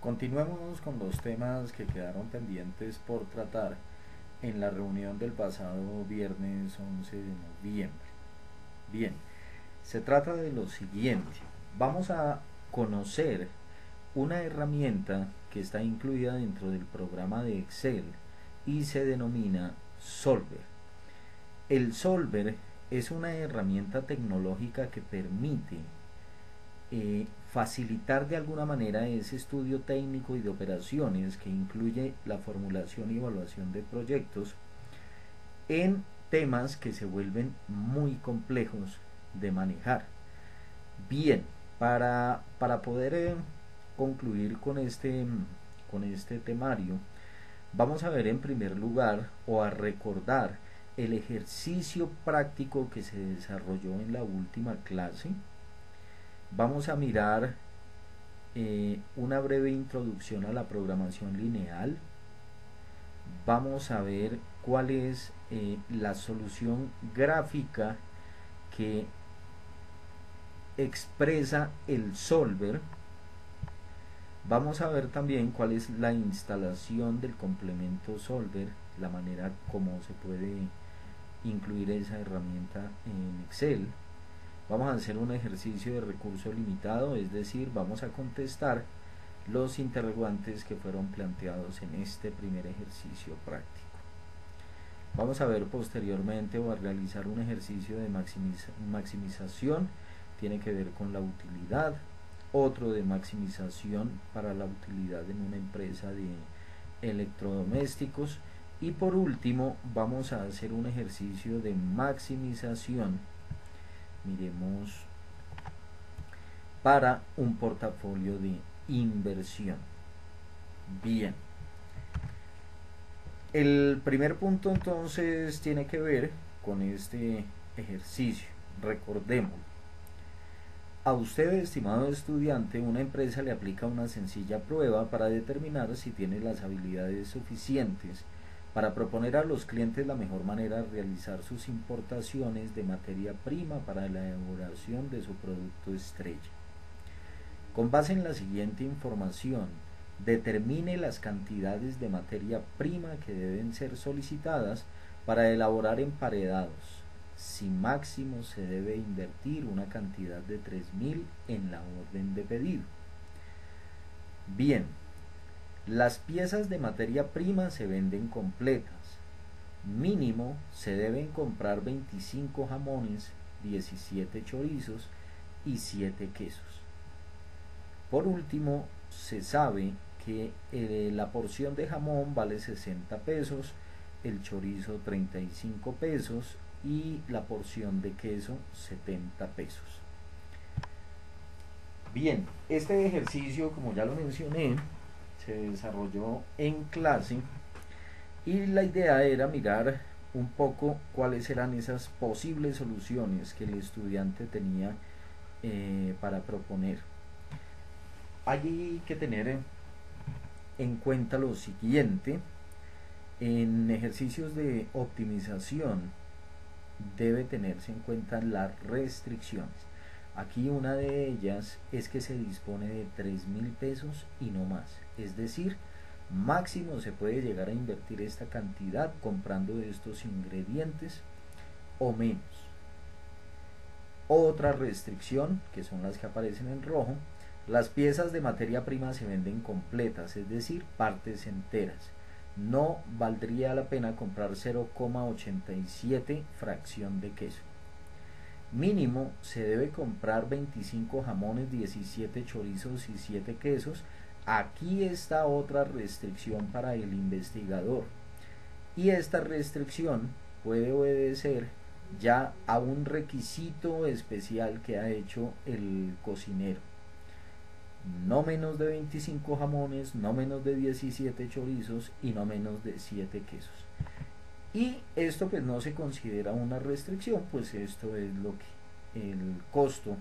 Continuemos con los temas que quedaron pendientes por tratar en la reunión del pasado viernes 11 de noviembre. Bien, se trata de lo siguiente. Vamos a conocer una herramienta que está incluida dentro del programa de Excel y se denomina Solver. El Solver es una herramienta tecnológica que permite facilitar de alguna manera ese estudio técnico y de operaciones que incluye la formulación y evaluación de proyectos en temas que se vuelven muy complejos de manejar. Bien, para poder concluir con este temario, vamos a ver en primer lugar o a recordar el ejercicio práctico que se desarrolló en la última clase. Vamos a mirar una breve introducción a la programación lineal. Vamos a ver cuál es la solución gráfica que expresa el solver. Vamos a ver también cuál es la instalación del complemento solver, la manera como se puede incluir esa herramienta en Excel. Vamos a hacer un ejercicio de recurso limitado, es decir, vamos a contestar los interrogantes que fueron planteados en este primer ejercicio práctico. Vamos a ver posteriormente o a realizar un ejercicio de maximización, tiene que ver con la utilidad, otro de maximización para la utilidad en una empresa de electrodomésticos y por último vamos a hacer un ejercicio de maximización, miremos, para un portafolio de inversión. Bien, el primer punto entonces tiene que ver con este ejercicio. Recordemos, a usted, estimado estudiante, una empresa le aplica una sencilla prueba para determinar si tiene las habilidades suficientes para proponer a los clientes la mejor manera de realizar sus importaciones de materia prima para la elaboración de su producto estrella. Con base en la siguiente información, determine las cantidades de materia prima que deben ser solicitadas para elaborar emparedados. Si máximo se debe invertir una cantidad de 3.000 en la orden de pedido. Bien, las piezas de materia prima se venden completas. Mínimo se deben comprar 25 jamones, 17 chorizos y 7 quesos. Por último, se sabe que la porción de jamón vale 60 pesos, el chorizo 35 pesos y la porción de queso 70 pesos. Bien, este ejercicio, como ya lo mencioné, se desarrolló en clase y la idea era mirar un poco cuáles eran esas posibles soluciones que el estudiante tenía para proponer. Hay que tener en cuenta lo siguiente: en ejercicios de optimización debe tenerse en cuenta las restricciones. Aquí una de ellas es que se dispone de 3.000 pesos y no más, es decir, máximo se puede llegar a invertir esta cantidad comprando estos ingredientes o menos. Otra restricción, que son las que aparecen en rojo: las piezas de materia prima se venden completas, es decir, partes enteras. No valdría la pena comprar 0,87 fracción de queso. Mínimo se debe comprar 25 jamones, 17 chorizos y 7 quesos. Aquí está otra restricción para el investigador. Y esta restricción puede obedecer ya a un requisito especial que ha hecho el cocinero: no menos de 25 jamones, no menos de 17 chorizos y no menos de 7 quesos. Y esto pues no se considera una restricción, pues esto es lo que el costo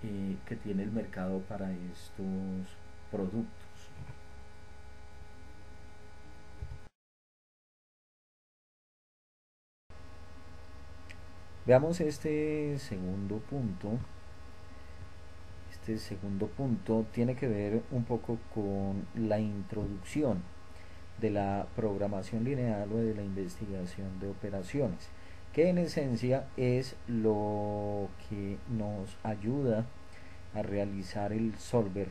que tiene el mercado para estos productos. Veamos este segundo punto, este segundo punto tiene que ver un poco con la introducción de la programación lineal o de la investigación de operaciones, que en esencia es lo que nos ayuda a realizar el solver,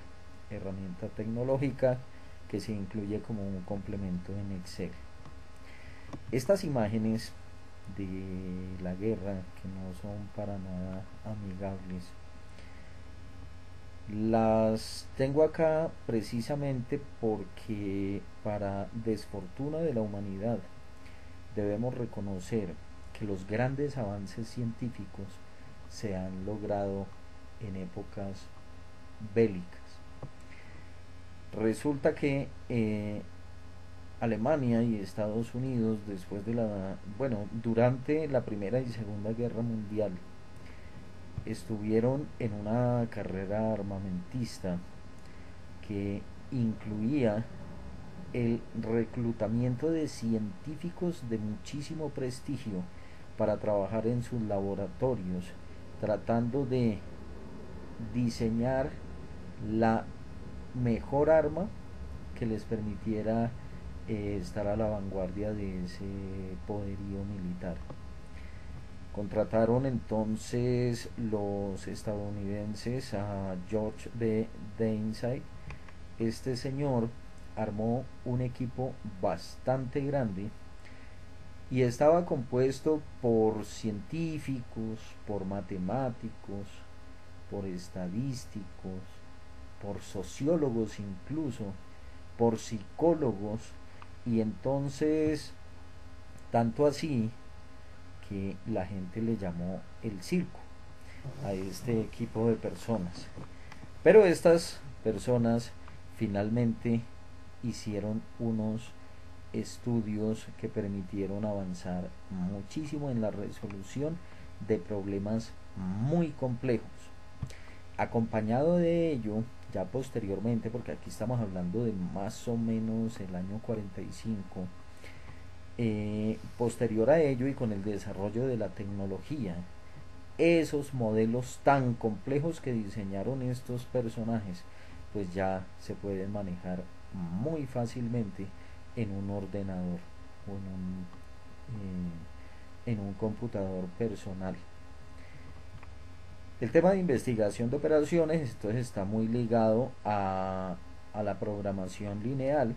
herramienta tecnológica que se incluye como un complemento en Excel. Estas imágenes de la guerra, que no son para nada amigables, las tengo acá precisamente porque, para desfortuna de la humanidad, debemos reconocer que los grandes avances científicos se han logrado en épocas bélicas. Resulta que Alemania y Estados Unidos, durante la Primera y Segunda Guerra Mundial, estuvieron en una carrera armamentista que incluía el reclutamiento de científicos de muchísimo prestigio para trabajar en sus laboratorios, tratando de diseñar la mejor arma que les permitiera estar a la vanguardia de ese poderío militar. Contrataron entonces los estadounidenses a George B. Dainside. Este señor armó un equipo bastante grande y estaba compuesto por científicos, por matemáticos, por estadísticos, por sociólogos incluso, por psicólogos, y entonces tanto así que la gente le llamó el circo a este equipo de personas. Pero estas personas finalmente hicieron unos estudios que permitieron avanzar muchísimo en la resolución de problemas muy complejos. Acompañado de ello, ya posteriormente, porque aquí estamos hablando de más o menos el año 45, posterior a ello y con el desarrollo de la tecnología, esos modelos tan complejos que diseñaron estos personajes pues ya se pueden manejar muy fácilmente en un ordenador o en un computador personal. El tema de investigación de operaciones entonces está muy ligado a la programación lineal,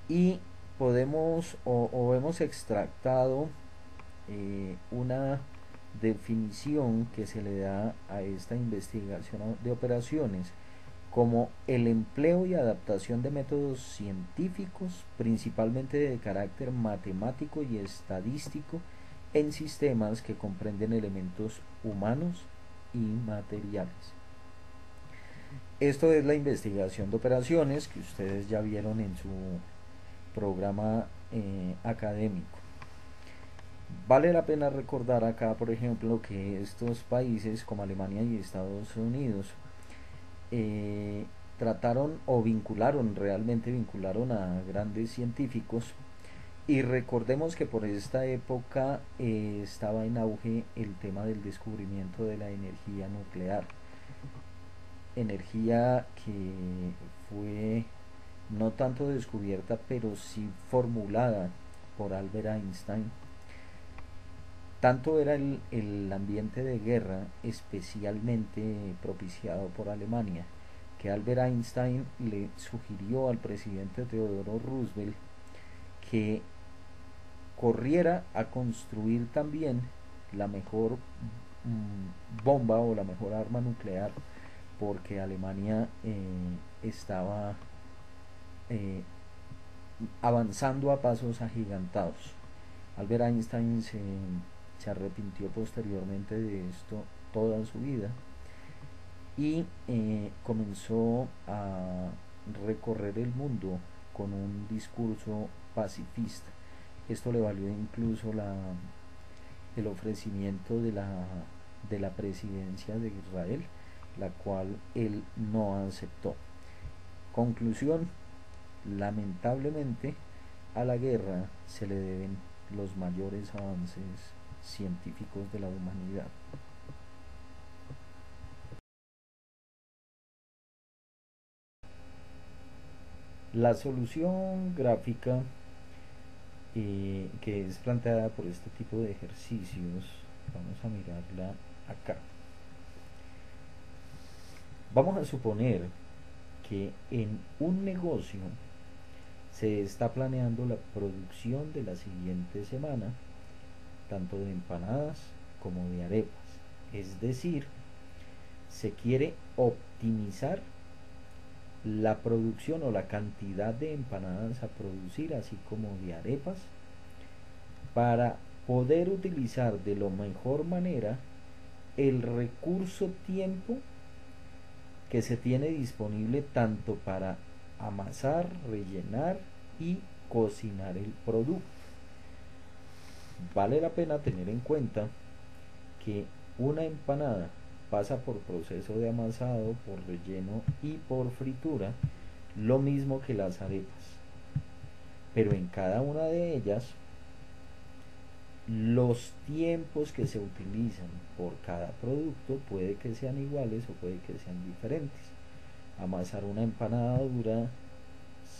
y podemos o hemos extractado una definición que se le da a esta investigación de operaciones como el empleo y adaptación de métodos científicos, principalmente de carácter matemático y estadístico, en sistemas que comprenden elementos humanos y materiales. Esto es la investigación de operaciones que ustedes ya vieron en su programa académico. Vale la pena recordar acá, por ejemplo, que estos países como Alemania y Estados Unidos trataron o realmente vincularon a grandes científicos, y recordemos que por esta época estaba en auge el tema del descubrimiento de la energía nuclear, energía que fue no tanto descubierta, pero sí formulada por Albert Einstein. Tanto era el ambiente de guerra, especialmente propiciado por Alemania, que Albert Einstein le sugirió al presidente Theodore Roosevelt que corriera a construir también la mejor bomba o la mejor arma nuclear, porque Alemania estaba avanzando a pasos agigantados. Albert Einstein se arrepintió posteriormente de esto toda su vida, y comenzó a recorrer el mundo con un discurso pacifista. Esto le valió incluso el ofrecimiento de la presidencia de Israel, la cual él no aceptó. Conclusión: lamentablemente a la guerra se le deben los mayores avances científicos de la humanidad. La solución gráfica que es planteada por este tipo de ejercicios, vamos a mirarla acá. Vamos a suponer que en un negocio se está planeando la producción de la siguiente semana, tanto de empanadas como de arepas. Es decir, se quiere optimizar la producción o la cantidad de empanadas a producir, así como de arepas, para poder utilizar de la mejor manera el recurso tiempo que se tiene disponible tanto para amasar, rellenar y cocinar el producto. Vale la pena tener en cuenta que una empanada pasa por proceso de amasado, por relleno y por fritura, lo mismo que las arepas. Pero en cada una de ellas, los tiempos que se utilizan por cada producto puede que sean iguales o puede que sean diferentes. Amasar una empanada dura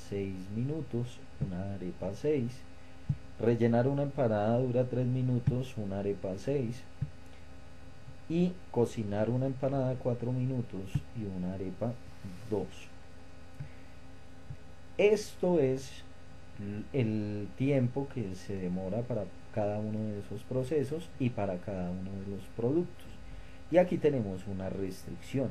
6 minutos, una arepa 6. Rellenar una empanada dura 3 minutos, una arepa 6. Y cocinar una empanada 4 minutos y una arepa 2. Esto es el tiempo que se demora para cada uno de esos procesos y para cada uno de los productos. Y aquí tenemos una restricción.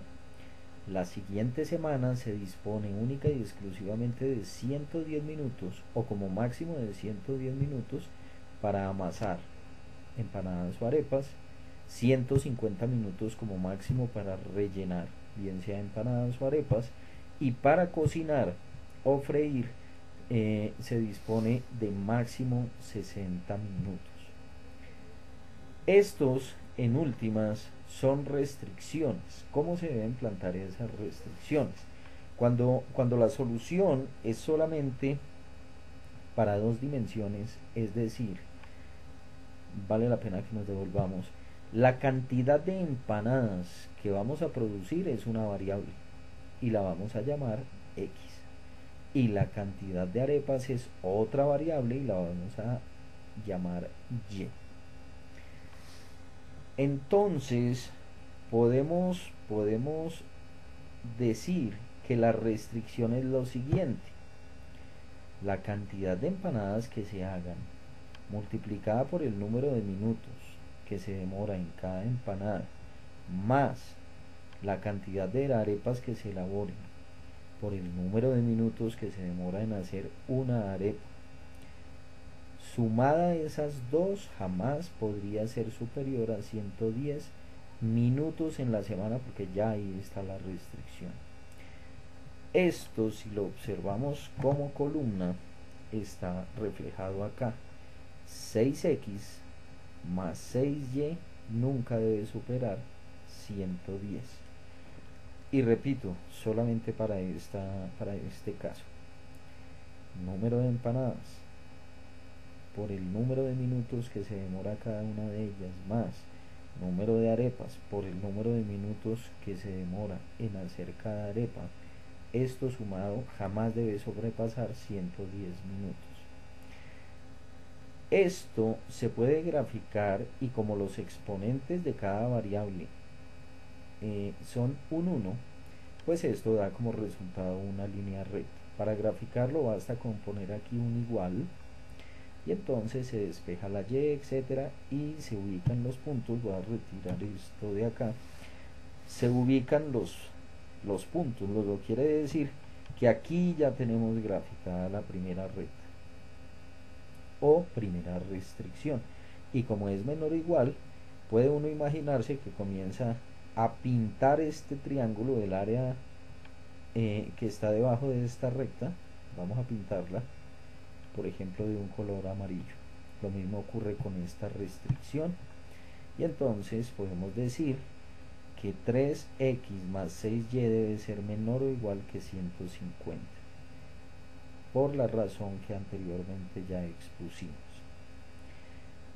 La siguiente semana se dispone única y exclusivamente de 110 minutos o como máximo de 110 minutos para amasar empanadas o arepas, 150 minutos como máximo para rellenar, bien sea empanadas o arepas, y para cocinar o freír se dispone de máximo 60 minutos. Estos, en últimas, son restricciones. ¿Cómo se deben plantear esas restricciones? Cuando la solución es solamente para dos dimensiones, es decir, vale la pena que nos devolvamos, la cantidad de empanadas que vamos a producir es una variable y la vamos a llamar X. Y la cantidad de arepas es otra variable y la vamos a llamar Y. Entonces, podemos decir que la restricción es lo siguiente: la cantidad de empanadas que se hagan multiplicada por el número de minutos que se demora en cada empanada, más la cantidad de arepas que se elaboren por el número de minutos que se demora en hacer una arepa, sumada a esas dos, jamás podría ser superior a 110 minutos en la semana, porque ya ahí está la restricción. Esto, si lo observamos como columna, está reflejado acá. 6x más 6y nunca debe superar 110. Y repito, solamente para este caso: número de empanadas por el número de minutos que se demora cada una de ellas, más número de arepas por el número de minutos que se demora en hacer cada arepa, esto sumado jamás debe sobrepasar 110 minutos. Esto se puede graficar, y como los exponentes de cada variable son un 1, pues esto da como resultado una línea recta. Para graficarlo basta con poner aquí un igual, y entonces se despeja la y, etcétera, y se ubican los puntos. Voy a retirar esto de acá. Se ubican los puntos, lo que quiere decir que aquí ya tenemos graficada la primera recta o primera restricción, y como es menor o igual, puede uno imaginarse que comienza a pintar este triángulo del área que está debajo de esta recta. Vamos a pintarla, por ejemplo, de un color amarillo. Lo mismo ocurre con esta restricción, y entonces podemos decir que 3x más 6y debe ser menor o igual que 150, por la razón que anteriormente ya expusimos.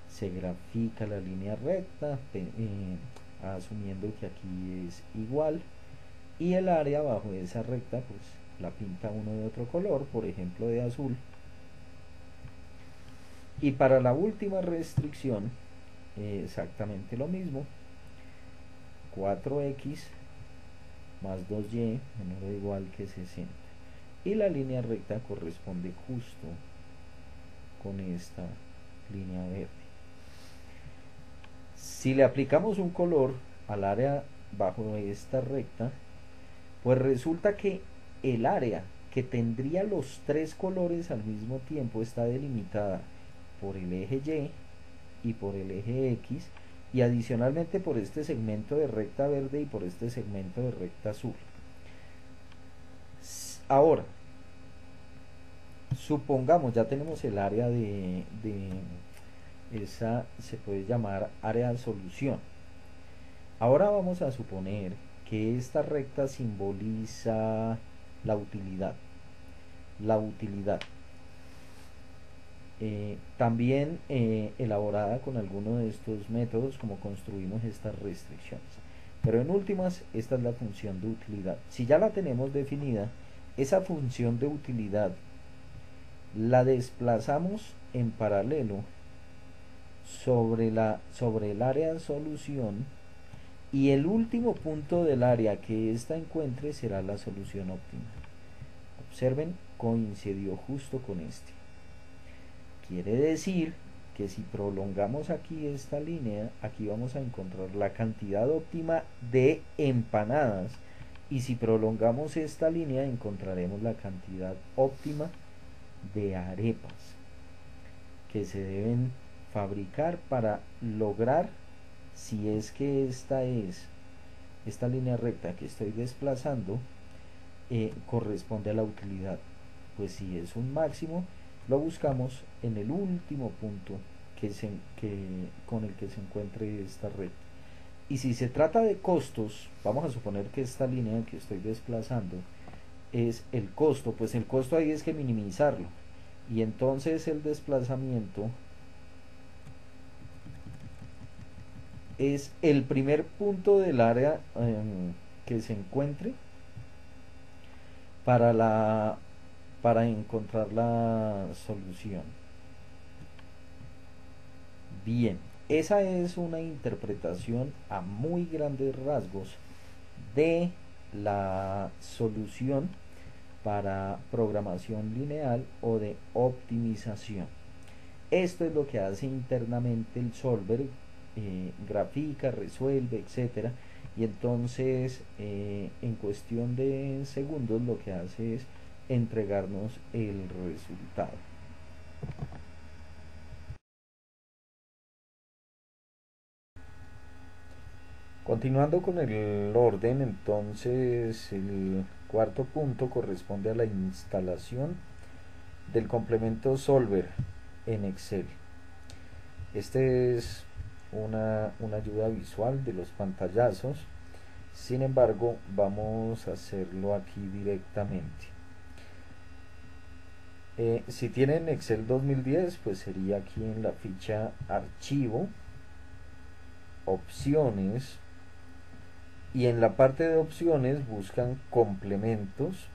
Se grafica la línea recta, asumiendo que aquí es igual, y el área bajo esa recta pues la pinta uno de otro color, por ejemplo de azul. Y para la última restricción, exactamente lo mismo, 4x más 2y menor o igual que 60. Y la línea recta corresponde justo con esta línea verde. Si le aplicamos un color al área bajo esta recta, pues resulta que el área que tendría los tres colores al mismo tiempo está delimitada por el eje Y y por el eje X, y adicionalmente por este segmento de recta verde y por este segmento de recta azul. Ahora, supongamos, ya tenemos el área de esa, se puede llamar área de solución. Ahora vamos a suponer que esta recta simboliza la utilidad. La utilidad. También elaborada con alguno de estos métodos, como construimos estas restricciones. Pero en últimas, esta es la función de utilidad. Si ya la tenemos definida, esa función de utilidad la desplazamos en paralelo sobre el área de solución, y el último punto del área que ésta encuentre será la solución óptima. Observen, coincidió justo con este. Quiere decir que si prolongamos aquí esta línea, aquí vamos a encontrar la cantidad óptima de empanadas, y si prolongamos esta línea encontraremos la cantidad óptima de arepas que se deben fabricar para lograr, si es que esta línea recta que estoy desplazando corresponde a la utilidad. Pues si es un máximo, lo buscamos en el último punto con el que se encuentre esta recta. Y si se trata de costos, vamos a suponer que esta línea que estoy desplazando es el costo, pues el costo ahí es que minimizarlo, y entonces el desplazamiento es el primer punto del área que se encuentre para encontrar la solución. Bien, esa es una interpretación a muy grandes rasgos de la solución para programación lineal o de optimización. Esto es lo que hace internamente el solver, grafica, resuelve, etcétera, y entonces en cuestión de segundos lo que hace es entregarnos el resultado. Continuando con el orden, entonces el cuarto punto corresponde a la instalación del complemento solver en Excel. Este es una ayuda visual de los pantallazos, sin embargo vamos a hacerlo aquí directamente. Si tienen Excel 2010, pues sería aquí en la ficha archivo, opciones, y en la parte de opciones buscan complementos.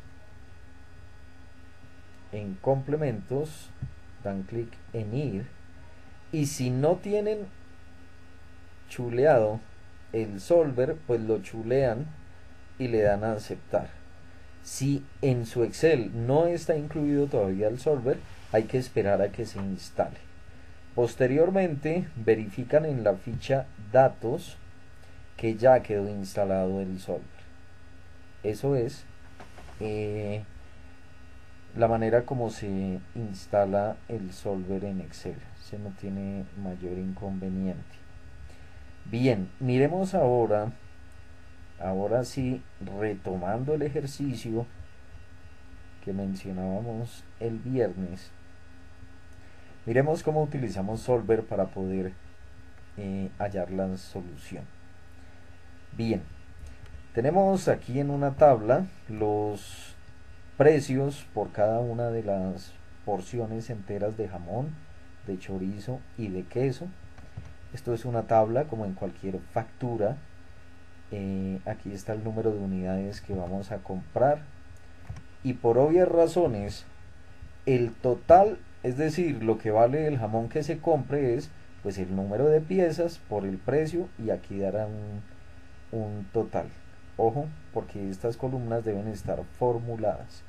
En complementos dan clic en ir, y si no tienen chuleado el solver, pues lo chulean y le dan a aceptar. Si en su Excel no está incluido todavía el solver, hay que esperar a que se instale. Posteriormente verifican en la ficha datos que ya quedó instalado el solver. Eso es la manera como se instala el solver en Excel. Se no tiene mayor inconveniente. Bien, miremos ahora sí, retomando el ejercicio que mencionábamos el viernes, miremos cómo utilizamos solver para poder hallar la solución. Bien, tenemos aquí en una tabla los precios por cada una de las porciones enteras de jamón, de chorizo y de queso. Esto es una tabla como en cualquier factura. Aquí está el número de unidades que vamos a comprar, y por obvias razones el total, es decir, lo que vale el jamón que se compre es pues el número de piezas por el precio, y aquí dará un total. Ojo, porque estas columnas deben estar formuladas.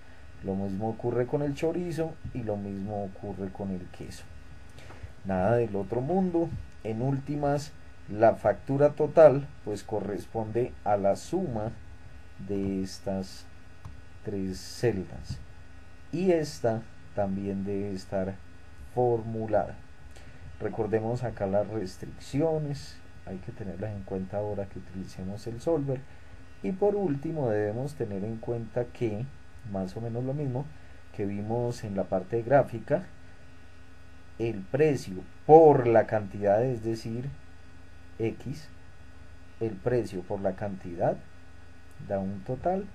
Lo mismo ocurre con el chorizo y lo mismo ocurre con el queso. Nada del otro mundo. En últimas, la factura total pues corresponde a la suma de estas tres celdas, y esta también debe estar formulada. Recordemos acá las restricciones, hay que tenerlas en cuenta ahora que utilicemos el solver. Y por último debemos tener en cuenta que, más o menos lo mismo que vimos en la parte gráfica, el precio por la cantidad, es decir, X, el precio por la cantidad da un total.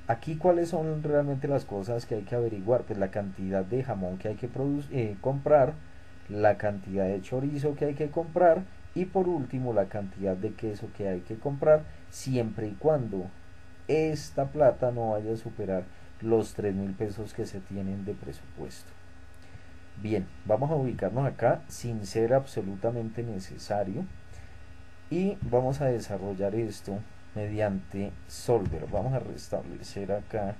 Aquí, ¿cuáles son realmente las cosas que hay que averiguar? Pues la cantidad de jamón que hay que comprar, la cantidad de chorizo que hay que comprar, y por último la cantidad de queso que hay que comprar, siempre y cuando esta plata no vaya a superar los 3.000 pesos que se tienen de presupuesto. Bien, vamos a ubicarnos acá sin ser absolutamente necesario, y vamos a desarrollar esto mediante solver. Vamos a restablecer acá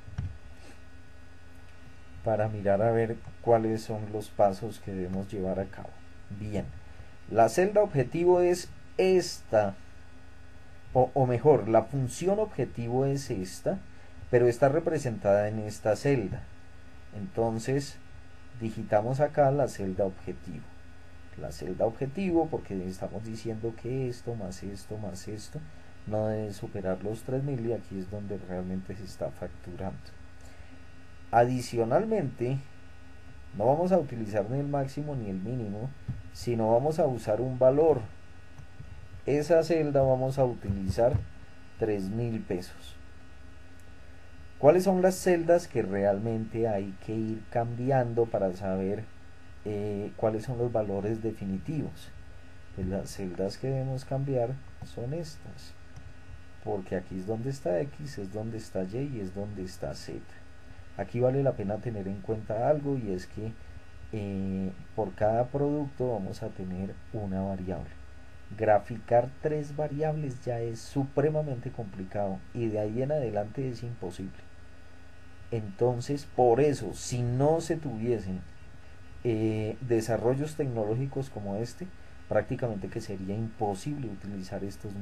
para mirar a ver cuáles son los pasos que debemos llevar a cabo. Bien, la celda objetivo es esta, o mejor, la función objetivo es esta, pero está representada en esta celda. Entonces digitamos acá la celda objetivo. La celda objetivo, porque estamos diciendo que esto más esto más esto no debe superar los 3.000, y aquí es donde realmente se está facturando. Adicionalmente, no vamos a utilizar ni el máximo ni el mínimo, sino vamos a usar un valor. Esa celda vamos a utilizar 3.000 pesos. ¿Cuáles son las celdas que realmente hay que ir cambiando para saber cuáles son los valores definitivos? Pues las celdas que debemos cambiar son estas, porque aquí es donde está X, es donde está Y y es donde está Z. Aquí vale la pena tener en cuenta algo, y es que por cada producto vamos a tener una variable. Graficar 3 variables ya es supremamente complicado, y de ahí en adelante es imposible. Entonces, por eso, si no se tuviesen desarrollos tecnológicos como este, prácticamente que sería imposible utilizar estos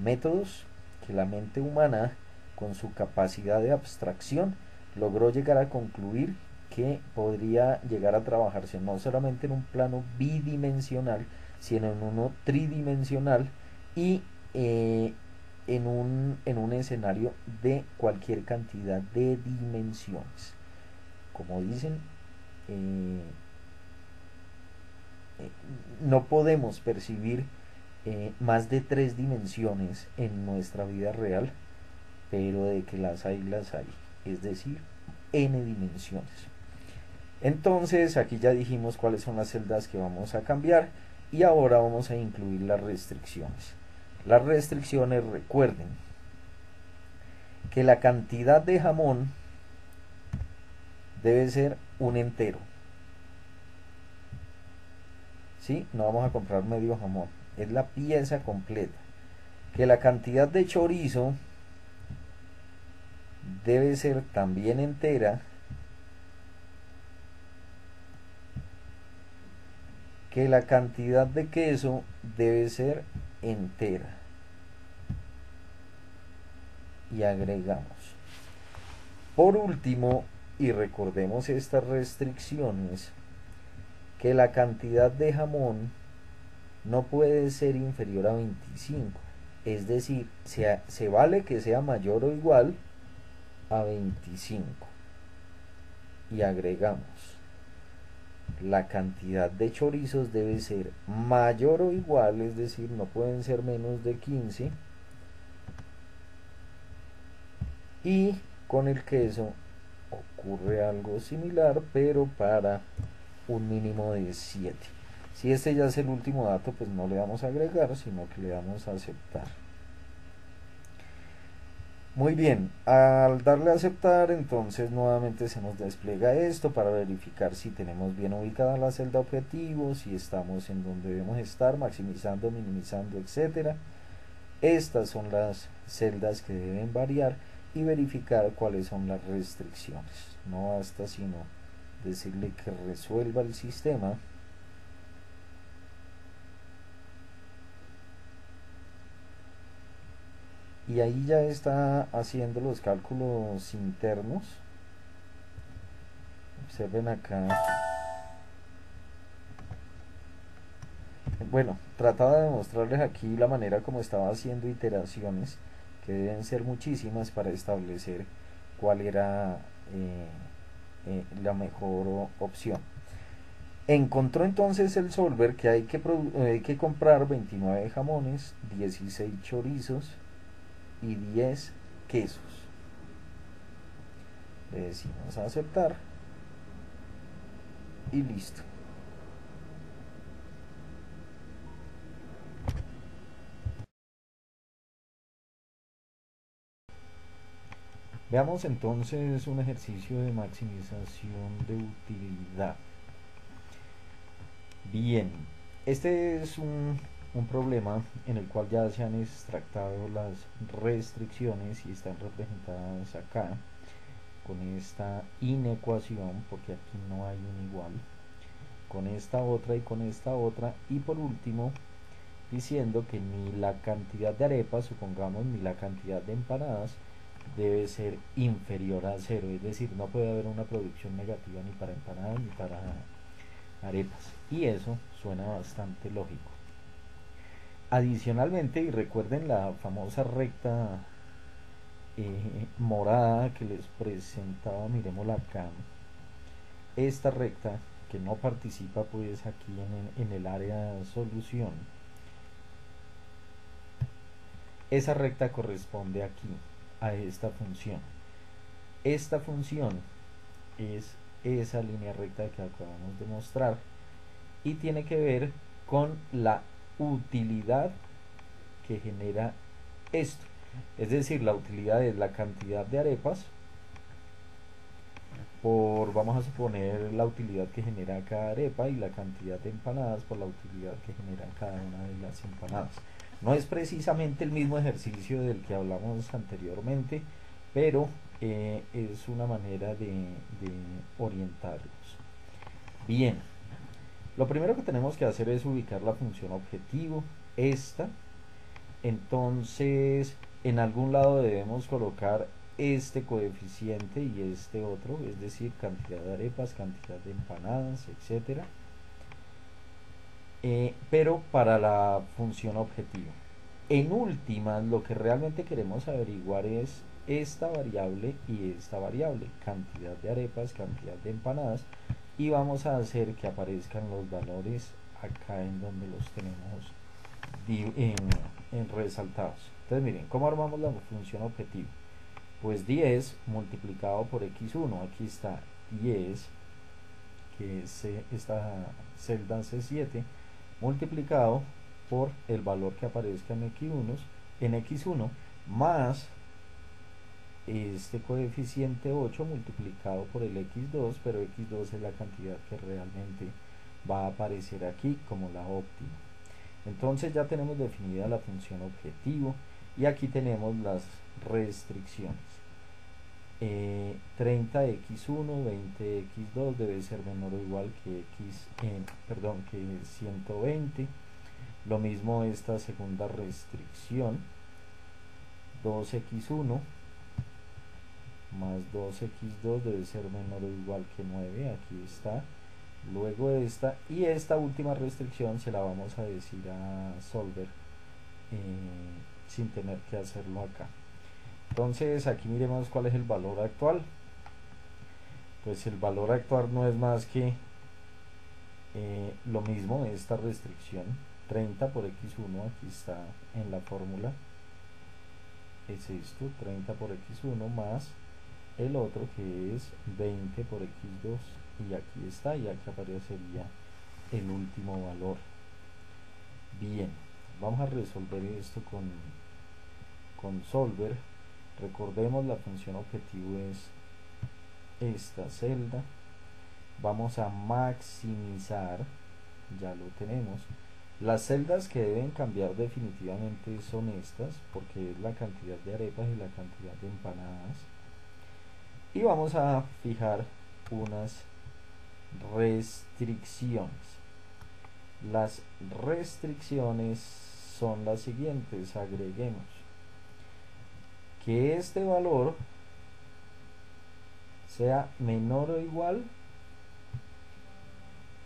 métodos que la mente humana, con su capacidad de abstracción, logró llegar a concluir que podría llegar a trabajarse no solamente en un plano bidimensional, sino en uno tridimensional, y en un escenario de cualquier cantidad de dimensiones. Como dicen, no podemos percibir más de 3 dimensiones en nuestra vida real, pero de que las hay, es decir, n dimensiones. Entonces aquí ya dijimos cuáles son las celdas que vamos a cambiar, y ahora vamos a incluir las restricciones. Las restricciones, recuerden que la cantidad de jamón debe ser un entero, ¿sí? No vamos a comprar medio jamón, es la pieza completa. Que la cantidad de chorizo debe ser también entera. Que la cantidad de queso debe ser entera. Y agregamos. Por último, y recordemos estas restricciones, que la cantidad de jamón no puede ser inferior a 25. Es decir, se vale que sea mayor o igual a 25. Y agregamos. La cantidad de chorizos debe ser mayor o igual, es decir, no pueden ser menos de 15. Y con el queso ocurre algo similar, pero para un mínimo de 7. Si este ya es el último dato, pues no le vamos a agregar, sino que le damos a aceptar. Muy bien, al darle a aceptar, entonces nuevamente se nos despliega esto para verificar si tenemos bien ubicada la celda objetivo, si estamos en donde debemos estar, maximizando, minimizando, etcétera. Estas son las celdas que deben variar y verificar cuáles son las restricciones. No basta sino decirle que resuelva el sistema. Y ahí ya está haciendo los cálculos internos. Observen acá. Bueno, trataba de mostrarles aquí la manera como estaba haciendo iteraciones, que deben ser muchísimas para establecer cuál era la mejor opción. Encontró entonces el solver que hay que comprar 29 jamones, 16 chorizos y 10 quesos. Le decimos a aceptar y listo. Veamos entonces un ejercicio de maximización de utilidad. Bien, este es un problema en el cual ya se han extractado las restricciones y están representadas acá con esta inecuación, porque aquí no hay un igual, con esta otra y con esta otra, y por último diciendo que ni la cantidad de arepas, supongamos, ni la cantidad de empanadas debe ser inferior a cero, es decir, no puede haber una producción negativa ni para empanadas ni para arepas, y eso suena bastante lógico. Adicionalmente, y recuerden la famosa recta morada que les presentaba, miremosla acá, esta recta que no participa pues aquí en el área de solución, esa recta corresponde aquí a esta función. Esta función es esa línea recta que acabamos de mostrar y tiene que ver con la utilidad que genera esto. Es decir, la utilidad es la cantidad de arepas por, vamos a suponer, la utilidad que genera cada arepa, y la cantidad de empanadas por la utilidad que genera cada una de las empanadas. No es precisamente el mismo ejercicio del que hablamos anteriormente, pero es una manera de orientarlos. Bien, lo primero que tenemos que hacer es ubicar la función objetivo, esta. Entonces, en algún lado debemos colocar este coeficiente y este otro, es decir, cantidad de arepas, cantidad de empanadas, etcétera. Pero para la función objetivo. En última, lo que realmente queremos averiguar es esta variable y esta variable, cantidad de arepas, cantidad de empanadas, y vamos a hacer que aparezcan los valores acá en donde los tenemos en resaltados. Entonces miren, ¿cómo armamos la función objetivo? Pues 10 multiplicado por x1, aquí está 10, que es esta celda C7, multiplicado por el valor que aparezca en x1 más este coeficiente 8 multiplicado por el x2, pero x2 es la cantidad que realmente va a aparecer aquí como la óptima. Entonces ya tenemos definida la función objetivo y aquí tenemos las restricciones. 30x1, 20x2 debe ser menor o igual que que 120. Lo mismo esta segunda restricción, 2x1 más 2x2 debe ser menor o igual que 9, aquí está. Luego esta, y esta última restricción se la vamos a decir a Solver sin tener que hacerlo acá. Entonces aquí miremos cuál es el valor actual. Pues el valor actual no es más que lo mismo, esta restricción, 30 por x1, aquí está en la fórmula, es esto, 30 por x1 más el otro que es 20 por x2, y aquí está, y aquí aparecería el último valor. Bien, vamos a resolver esto con Solver. Recordemos, la función objetivo es esta celda. Vamos a maximizar, ya lo tenemos. Las celdas que deben cambiar definitivamente son estas, porque es la cantidad de arepas y la cantidad de empanadas. Y vamos a fijar unas restricciones. Las restricciones son las siguientes. Agreguemos que este valor sea menor o igual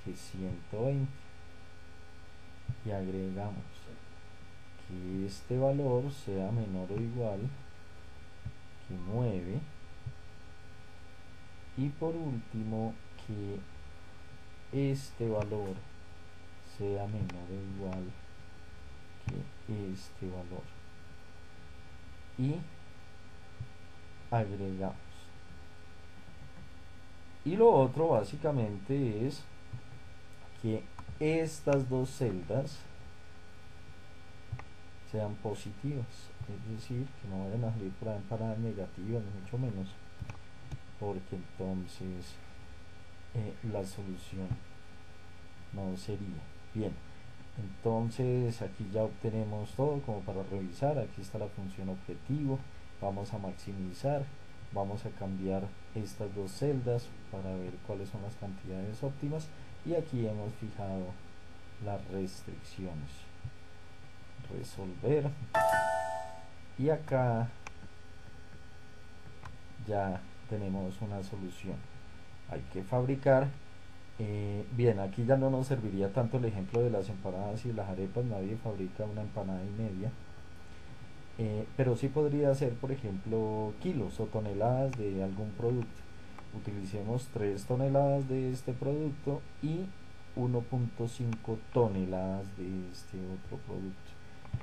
que 120 y agregamos que este valor sea menor o igual que 9 y por último que este valor sea menor o igual que este valor y agregamos. Y lo otro básicamente es que estas dos celdas sean positivas, es decir, que no vayan a salir por ahí empanadas negativas, ni mucho menos, porque entonces la solución no sería. Bien, entonces aquí ya obtenemos todo como para revisar. Aquí está la función objetivo. Vamos a maximizar, vamos a cambiar estas dos celdas para ver cuáles son las cantidades óptimas y aquí hemos fijado las restricciones. Resolver y acá ya tenemos una solución. Hay que fabricar. Bien, aquí ya no nos serviría tanto el ejemplo de las empanadas y las arepas. Nadie fabrica una empanada y media, pero sí podría ser, por ejemplo, kilos o toneladas de algún producto. Utilicemos 3 toneladas de este producto y 1.5 toneladas de este otro producto.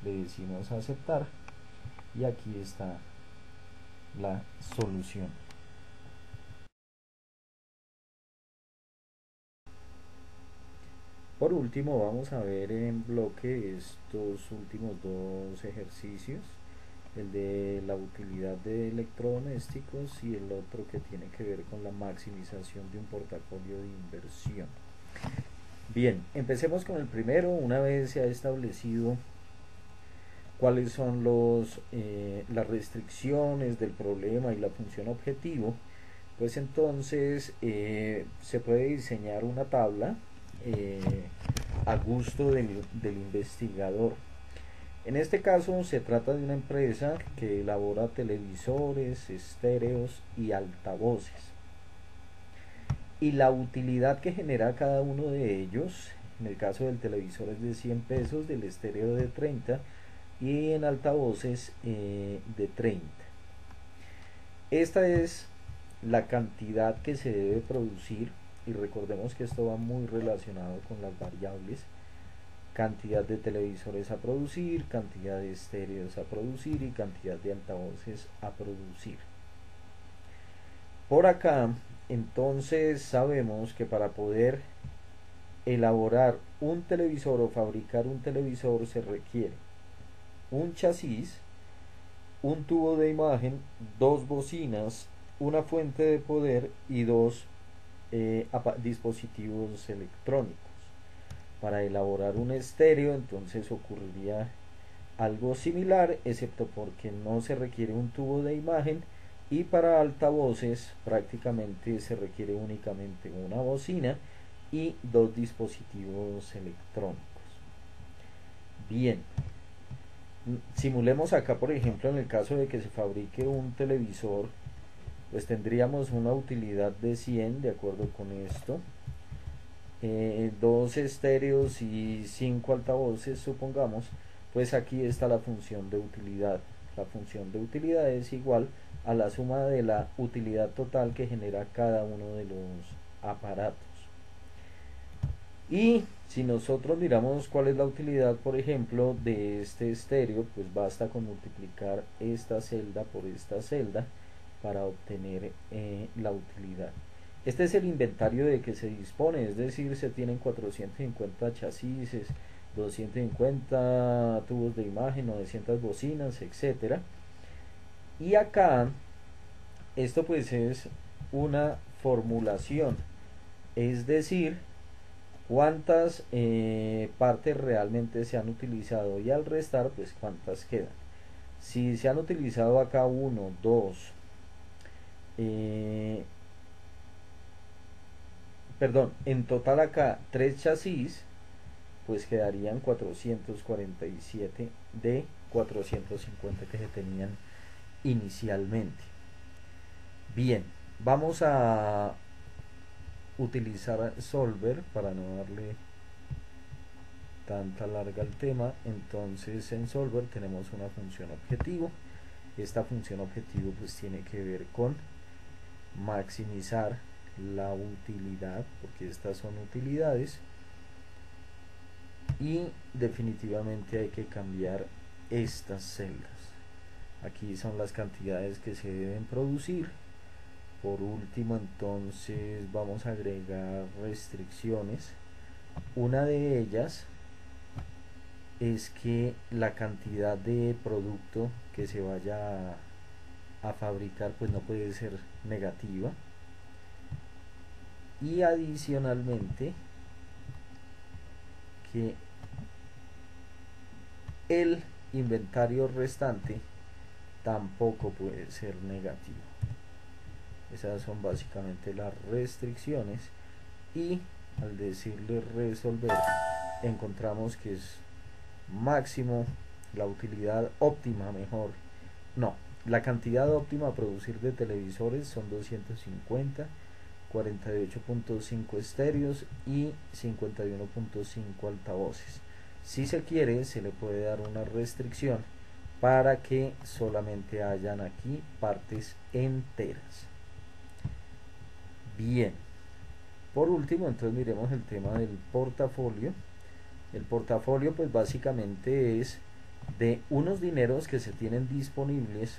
Le decimos aceptar y aquí está la solución. Por último, vamos a ver en bloque estos últimos dos ejercicios, el de la utilidad de electrodomésticos y el otro que tiene que ver con la maximización de un portafolio de inversión. Bien, empecemos con el primero. Una vez se ha establecido cuáles son las restricciones del problema y la función objetivo, pues entonces se puede diseñar una tabla a gusto del investigador. En este caso se trata de una empresa que elabora televisores, estéreos y altavoces. Y la utilidad que genera cada uno de ellos, en el caso del televisor es de 100 pesos, del estéreo de 30 y en altavoces de 30. Esta es la cantidad que se debe producir y recordemos que esto va muy relacionado con las variables: cantidad de televisores a producir, cantidad de estéreos a producir y cantidad de altavoces a producir. Por acá entonces sabemos que para poder elaborar un televisor o fabricar un televisor se requiere un chasis, un tubo de imagen, dos bocinas, una fuente de poder y dos dispositivos electrónicos. Para elaborar un estéreo entonces ocurriría algo similar, excepto porque no se requiere un tubo de imagen, y para altavoces prácticamente se requiere únicamente una bocina y dos dispositivos electrónicos. Bien, simulemos acá, por ejemplo, en el caso de que se fabrique un televisor, pues tendríamos una utilidad de 100 de acuerdo con esto, dos estéreos y 5 altavoces, supongamos. Pues aquí está la función de utilidad. La función de utilidad es igual a la suma de la utilidad total que genera cada uno de los aparatos. Y si nosotros miramos cuál es la utilidad, por ejemplo, de este estéreo, pues basta con multiplicar esta celda por esta celda para obtener la utilidad. Este es el inventario de que se dispone, es decir, se tienen 450 chasis, 250 tubos de imagen, 900 bocinas, etcétera. Y acá esto pues es una formulación, es decir, cuántas partes realmente se han utilizado y al restar pues cuántas quedan. Si se han utilizado acá 1, 2, perdón, en total acá 3 chasis, pues quedarían 447 de 450 que se tenían inicialmente. Bien, vamos a utilizar Solver para no darle tanta larga al tema. Entonces en Solver tenemos una función objetivo. Esta función objetivo pues tiene que ver con maximizar la utilidad, porque estas son utilidades, y definitivamente hay que cambiar estas celdas. Aquí son las cantidades que se deben producir. Por último, entonces vamos a agregar restricciones. Una de ellas es que la cantidad de producto que se vaya a fabricar pues no puede ser negativa, y adicionalmente que el inventario restante tampoco puede ser negativo. Esas son básicamente las restricciones, y al decirle resolver encontramos que es máximo la utilidad óptima, mejor no, la cantidad óptima a producir de televisores son 250, 48.5 estéreos y 51.5 altavoces. Si se quiere, se le puede dar una restricción para que solamente hayan aquí partes enteras. Bien, por último, entonces miremos el tema del portafolio. El portafolio pues básicamente es de unos dineros que se tienen disponibles,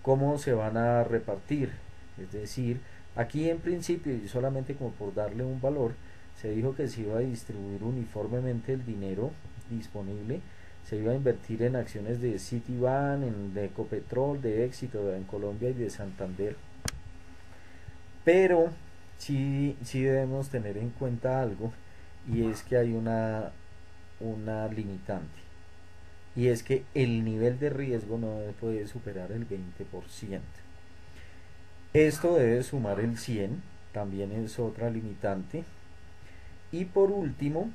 cómo se van a repartir. Es decir, aquí en principio, y solamente como por darle un valor, se dijo que se iba a distribuir uniformemente el dinero disponible. Se iba a invertir en acciones de Citibank, de Ecopetrol, de Éxito, en Colombia y de Santander. Pero sí debemos tener en cuenta algo, y es que hay una limitante, y es que el nivel de riesgo no puede superar el 20%. Esto debe sumar el 100, también es otra limitante. Y por último,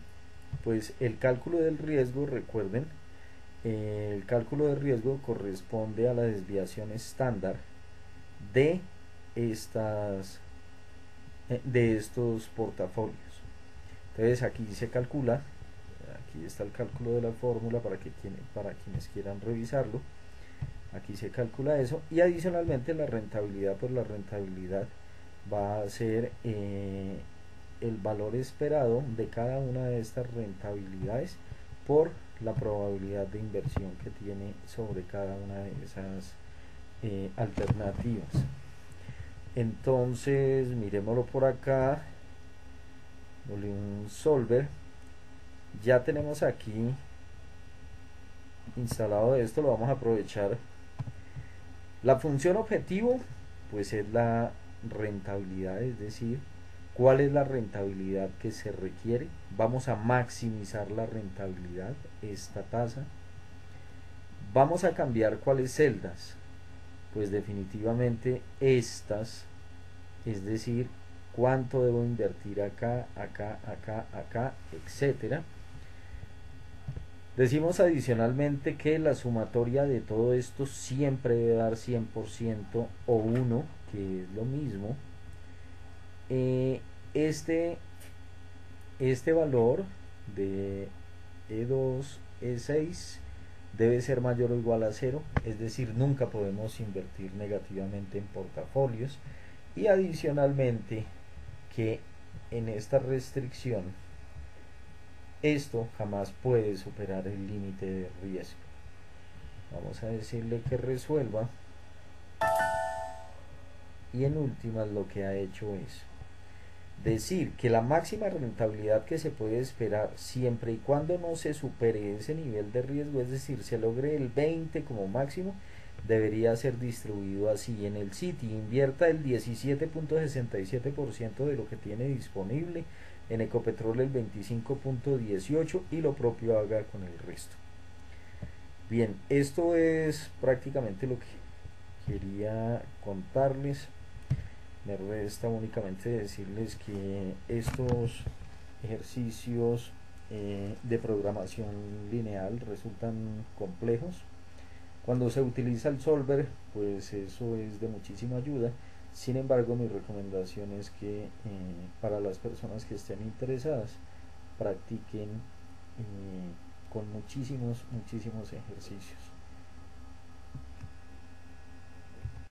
pues el cálculo del riesgo, recuerden, el cálculo de riesgo corresponde a la desviación estándar de estos portafolios. Entonces aquí se calcula, aquí está el cálculo de la fórmula para quienes quieran revisarlo. Aquí se calcula eso, y adicionalmente la rentabilidad, pues la rentabilidad va a ser el valor esperado de cada una de estas rentabilidades por la probabilidad de inversión que tiene sobre cada una de esas alternativas. Entonces miremoslo por acá, un solver, ya tenemos aquí instalado esto, lo vamos a aprovechar. La función objetivo pues es la rentabilidad, es decir, cuál es la rentabilidad que se requiere. Vamos a maximizar la rentabilidad, esta tasa. Vamos a cambiar cuáles celdas, pues definitivamente estas, es decir, cuánto debo invertir acá, acá, acá, acá, etcétera. Decimos adicionalmente que la sumatoria de todo esto siempre debe dar 100% o 1, que es lo mismo. Este valor de E2, E6 debe ser mayor o igual a 0, es decir, nunca podemos invertir negativamente en portafolios. Y adicionalmente que en esta restricción esto jamás puede superar el límite de riesgo. Vamos a decirle que resuelva, y en últimas lo que ha hecho es decir que la máxima rentabilidad que se puede esperar siempre y cuando no se supere ese nivel de riesgo, es decir, se logre el 20 como máximo, debería ser distribuido así. En el Citi invierta el 17.67% de lo que tiene disponible, en Ecopetrol el 25.18% y lo propio haga con el resto. Bien, esto es prácticamente lo que quería contarles. Me resta únicamente decirles que estos ejercicios de programación lineal resultan complejos. Cuando se utiliza el solver, pues eso es de muchísima ayuda. Sin embargo, mi recomendación es que para las personas que estén interesadas practiquen con muchísimos ejercicios.